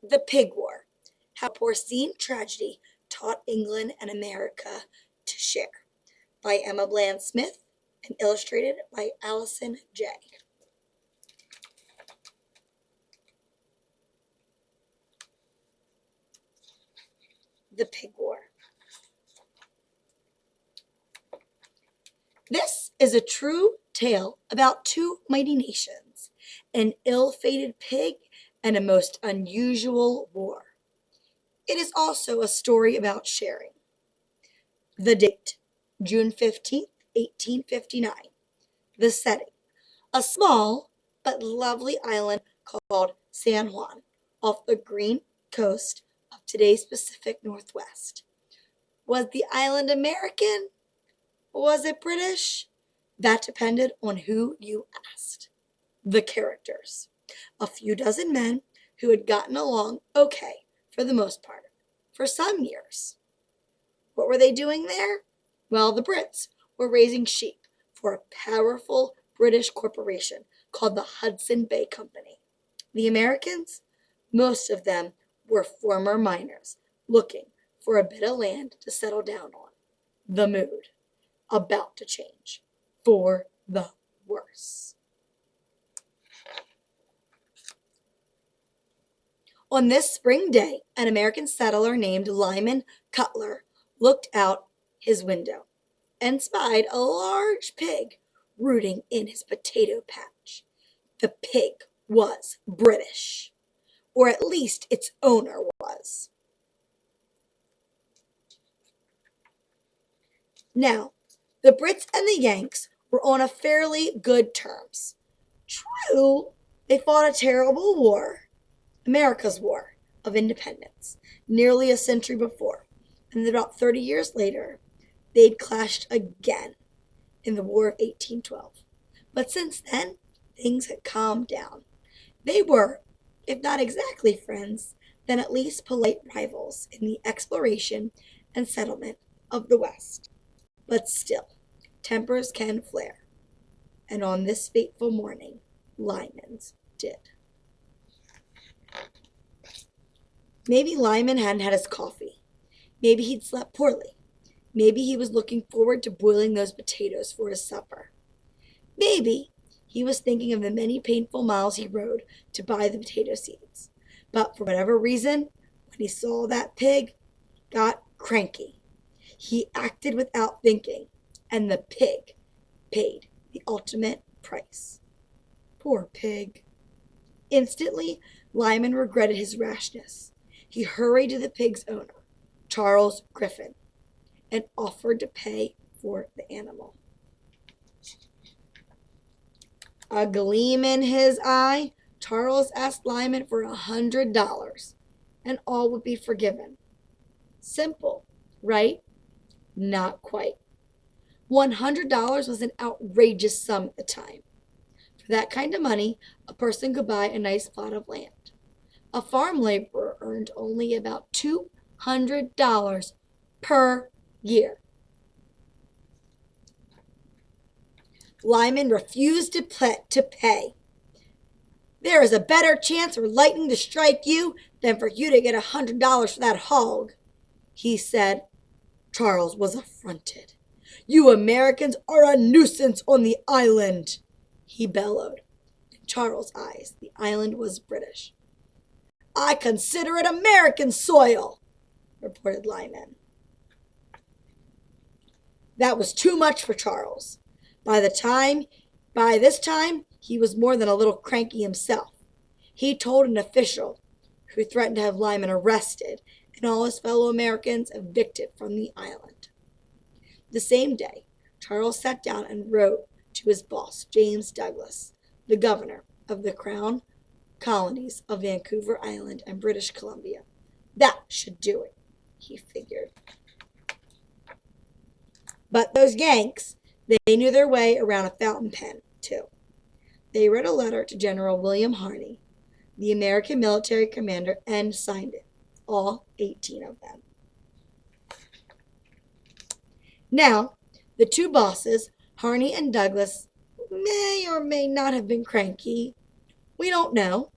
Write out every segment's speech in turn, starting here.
The Pig War, How Porcine Tragedy Taught England and America to Share, by Emma Bland Smith and illustrated by Allison J. The Pig War. This is a true tale about two mighty nations, an ill-fated pig and a most unusual war. It is also a story about sharing. The date, June 15th, 1859. The setting, a small but lovely island called San Juan off the green coast of today's Pacific Northwest. Was the island American? Was it British? That depended on who you asked. The characters, a few dozen men who had gotten along okay for the most part for some years. What were they doing there? Well, the Brits were raising sheep for a powerful British corporation called the Hudson Bay Company. The Americans, most of them were former miners looking for a bit of land to settle down on. The mood about to change for the worse. On this spring day, an American settler named Lyman Cutler looked out his window and spied a large pig rooting in his potato patch. The pig was British, or at least its owner was. Now, the Brits and the Yanks were on a fairly good terms. True, they fought a terrible war, America's War of Independence, nearly a century before, and about 30 years later, they'd clashed again in the War of 1812. But since then, things had calmed down. They were, if not exactly friends, then at least polite rivals in the exploration and settlement of the West. But still, tempers can flare, and on this fateful morning, Lyman's did. Maybe Lyman hadn't had his coffee. Maybe he'd slept poorly. Maybe he was looking forward to boiling those potatoes for his supper. Maybe he was thinking of the many painful miles he rode to buy the potato seeds. But for whatever reason, when he saw that pig, he got cranky. He acted without thinking, and the pig paid the ultimate price. Poor pig. Instantly, Lyman regretted his rashness. He hurried to the pig's owner, Charles Griffin, and offered to pay for the animal. A gleam in his eye, Charles asked Lyman for $100, and all would be forgiven. Simple, right? Not quite. $100 was an outrageous sum at the time. For that kind of money, a person could buy a nice plot of land. A farm laborer earned only about $200 per year. Lyman refused to pay. There is a better chance for lightning to strike you than for you to get $100 for that hog, he said. Charles was affronted. You Americans are a nuisance on the island, he bellowed. In Charles' eyes, the island was British. I consider it American soil, reported Lyman. That was too much for Charles. By this time, he was more than a little cranky himself. He told an official, who threatened to have Lyman arrested and all his fellow Americans evicted from the island. The same day, Charles sat down and wrote to his boss, James Douglas, the governor of the Crown Colonies of Vancouver Island and British Columbia. That should do it, he figured. But those Yanks, they knew their way around a fountain pen, too. They wrote a letter to General William Harney, the American military commander, and signed it, all 18 of them. Now, the two bosses, Harney and Douglas, may or may not have been cranky. We don't know.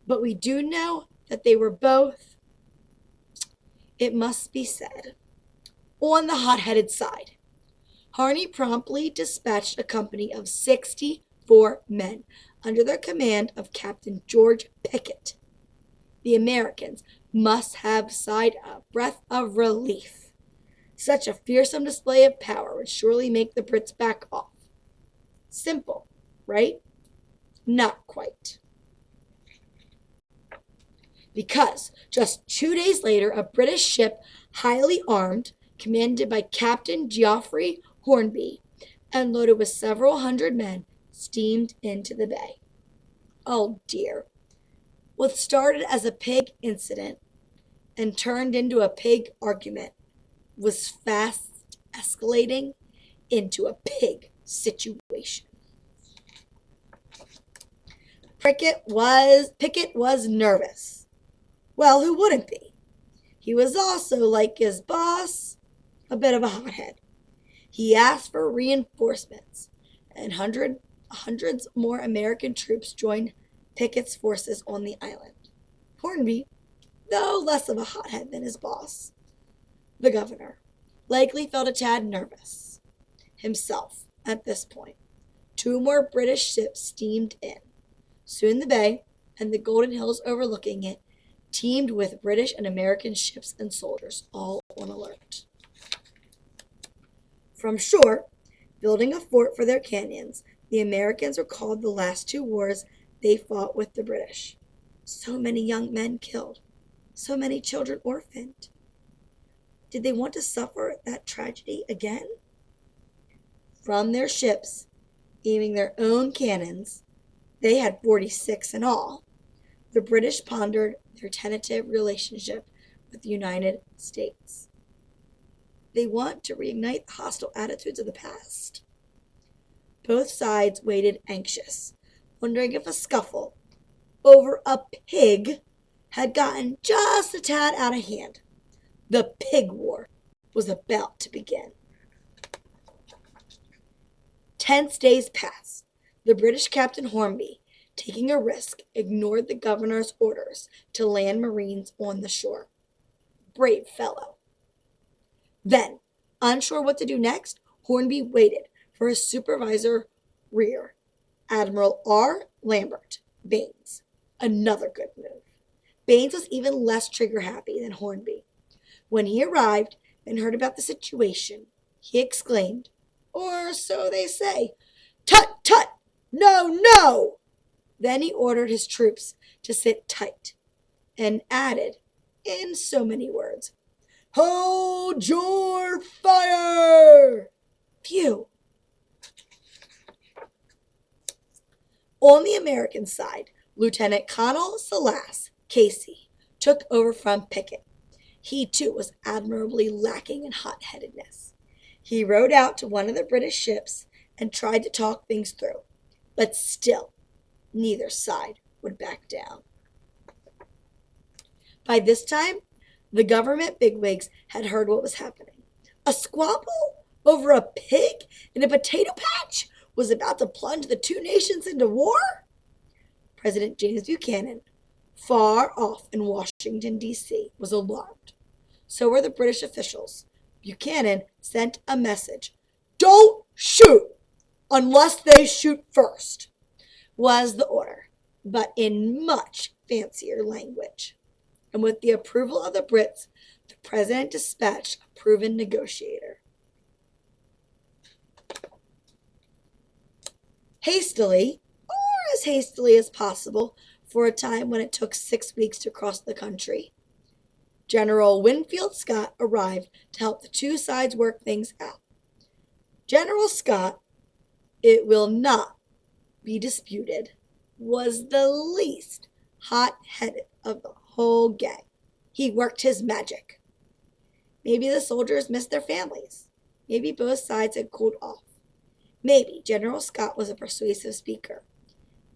But we do know that they were both, it must be said, on the hot-headed side. Harney promptly dispatched a company of 64 men under the command of Captain George Pickett. The Americans must have sighed a breath of relief. Such a fearsome display of power would surely make the Brits back off. Simple, right? Not quite. Because just 2 days later, a British ship, highly armed, commanded by Captain Geoffrey Hornby, and loaded with several hundred men, steamed into the bay. Oh dear. What started as a pig incident and turned into a pig argument was fast escalating into a pig situation. Pickett was nervous. Well, who wouldn't be? He was also, like his boss, a bit of a hothead. He asked for reinforcements, and hundreds more American troops joined Pickett's forces on the island. Hornby, though less of a hothead than his boss, the governor, likely felt a tad nervous himself at this point. 2 more British ships steamed in. Soon the bay, and the golden hills overlooking it, teemed with British and American ships and soldiers, all on alert. From shore, building a fort for their cannons, the Americans recalled the last 2 wars they fought with the British. So many young men killed, so many children orphaned. Did they want to suffer that tragedy again? From their ships, aiming their own cannons, they had 46 in all, the British pondered their tentative relationship with the United States. They want to reignite the hostile attitudes of the past. Both sides waited anxious, wondering if a scuffle over a pig had gotten just a tad out of hand. The pig war was about to begin. Tense days passed. The British Captain Hornby, taking a risk, ignored the governor's orders to land Marines on the shore. Brave fellow. Then, unsure what to do next, Hornby waited for his supervisor rear, Admiral R. Lambert Baines. Another good move. Baines was even less trigger-happy than Hornby. When he arrived and heard about the situation, he exclaimed, or so they say, "Tut, tut! No, no!" Then he ordered his troops to sit tight and added, in so many words, "Hold your fire!" Phew! On the American side, Lieutenant Colonel Silas Casey took over from Pickett. He, too, was admirably lacking in hot-headedness. He rowed out to one of the British ships and tried to talk things through, but still, neither side would back down. By this time, the government bigwigs had heard what was happening. A squabble over a pig in a potato patch was about to plunge the 2 nations into war? President James Buchanan, far off in Washington, D.C., was alarmed. So were the British officials. Buchanan sent a message. "Don't shoot unless they shoot first," was the order, but in much fancier language. And with the approval of the Brits, the president dispatched a proven negotiator. Hastily, or as hastily as possible, for a time when it took 6 weeks to cross the country, General Winfield Scott arrived to help the 2 sides work things out. General Scott, it will not be disputed, was the least hot-headed of the whole gang. He worked his magic. Maybe the soldiers missed their families. Maybe both sides had cooled off. Maybe General Scott was a persuasive speaker.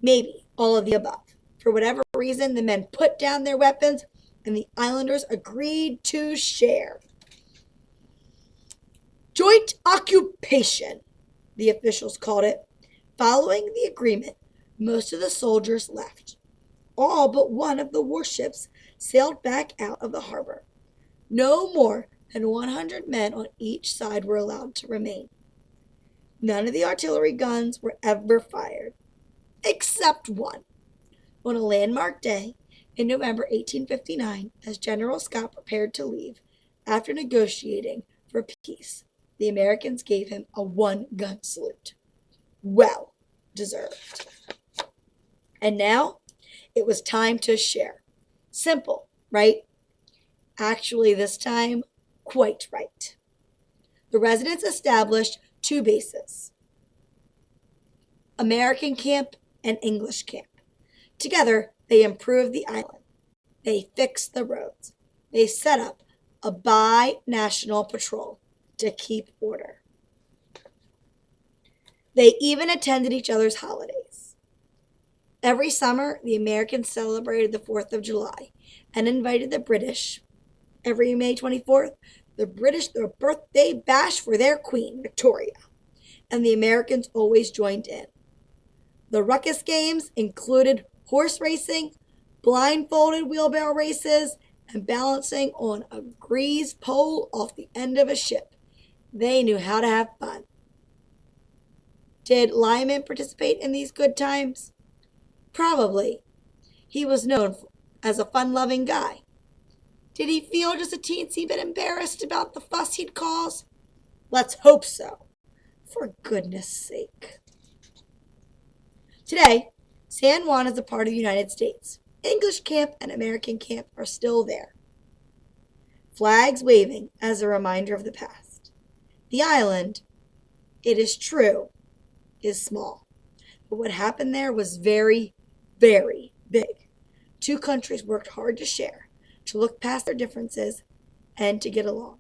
Maybe all of the above. For whatever reason, the men put down their weapons and the islanders agreed to share. Joint occupation, the officials called it. Following the agreement, most of the soldiers left. All but one of the warships sailed back out of the harbor. No more than 100 men on each side were allowed to remain. None of the artillery guns were ever fired, except one. On a landmark day in November 1859, as General Scott prepared to leave after negotiating for peace, the Americans gave him a one-gun salute. Well deserved. And now it was time to share. Simple, right? Actually, this time, quite right. The residents established two bases: American camp and English camp. Together, they improved the island. They fixed the roads. They set up a bi-national patrol to keep order. They even attended each other's holidays. Every summer, the Americans celebrated the 4th of July and invited the British. Every May 24th, the British threw a birthday bash for their queen, Victoria, and the Americans always joined in. The ruckus games included horse racing, blindfolded wheelbarrow races, and balancing on a greased pole off the end of a ship. They knew how to have fun. Did Lyman participate in these good times? Probably. He was known as a fun-loving guy. Did he feel just a teensy bit embarrassed about the fuss he'd cause? Let's hope so, for goodness sake. Today, San Juan is a part of the United States. English camp and American camp are still there, flags waving as a reminder of the past. The island, it is true, is small, but what happened there was very, very big. Two countries worked hard to share, to look past their differences, and to get along.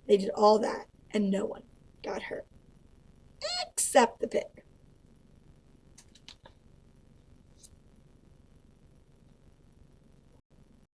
They did all that, and no one got hurt, except the pig.